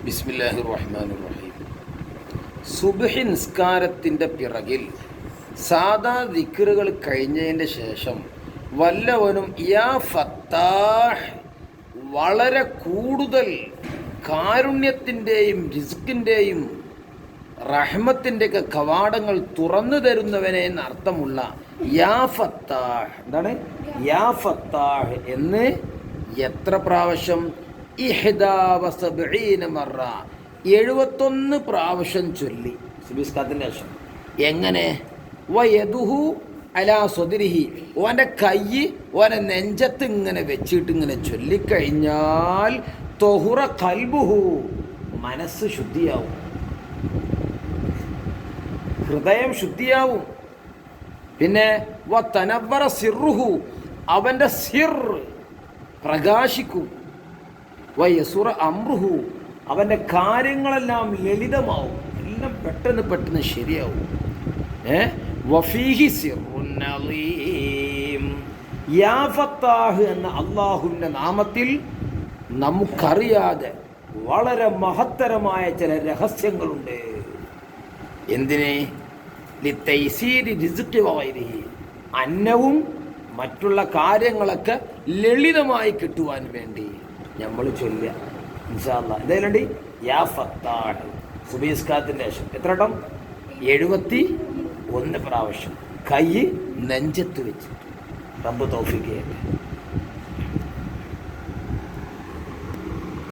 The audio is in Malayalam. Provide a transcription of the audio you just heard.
ബിസ്മില്ലാഹിർ റഹ്മാനിർ റഹീം. സുബ്ഹി നിസ്കാരത്തിൻ്റെ പിറകിൽ സാദാ ദിക്റുകൾ കഴിഞ്ഞതിൻ്റെ ശേഷം വല്ലവനും യാ ഫത്താഹ്, വളരെ കൂടുതൽ കാരുണ്യത്തിൻ്റെയും റിസ്കിൻ്റെയും റഹ്മത്തിൻ്റെയൊക്കെ കവാടങ്ങൾ തുറന്നു തരുന്നവനെ എന്നർത്ഥമുള്ള യാ ഫത്താഹ്, എന്താണ് യാ ഫത്താഹ് എന്ന് എത്ര പ്രാവശ്യം? 71 മറ, 71 പ്രാവശ്യം ചൊല്ലി സുബിസ്കാത്തിൻ്റെ ശേഷം. എങ്ങനെ? വയദുഹു അലാ സ്വദരിഹി, ഓൻ്റെ കൈ ഓനെ നെഞ്ചത്ത് ഇങ്ങനെ വെച്ചിട്ട് ഇങ്ങനെ ചൊല്ലിക്കഴിഞ്ഞാൽ തൊഹുറ ഖൽബുഹു, മനസ്സ് ശുദ്ധിയാവും, ഹൃദയം ശുദ്ധിയാവും. പിന്നെ വ തനവ്വറ സിർറുഹു, അവൻ്റെ സിർ പ്രകാശിക്കും. വയസുറ അമ്രുഹു, അവൻ്റെ കാര്യങ്ങളെല്ലാം ലളിതമാവും, എല്ലാം പെട്ടെന്ന് ശരിയാവും. വഫീഹി സിർറുൻ അളീം, യാ ഫത്താഹ് എന്ന അള്ളാഹുവിൻ്റെ നാമത്തിൽ നമുക്കറിയാതെ വളരെ മഹത്തരമായ ചില രഹസ്യങ്ങളുണ്ട്. എന്തിനെ? ലിത്തൈസീരി റിസ്ഖി വഗൈരിഹി, അന്നവും മറ്റുള്ള കാര്യങ്ങളൊക്കെ ലളിതമായി കിട്ടുവാൻ വേണ്ടി നമ്മൾ ചൊല്ലുക ഇൻഷാ അല്ലാഹ്. ഇതേലുണ്ട് യാ ഫത്താഹ് സുബഹിസ്കാരത്തിൻ്റെ ശേഷം എത്ര വട്ടം? 71 പ്രാവശ്യം കൈ നെഞ്ചത്ത് വെച്ചിട്ട്. റബ്ബ് തൗഫീഖ് ചെയ്യട്ടെ.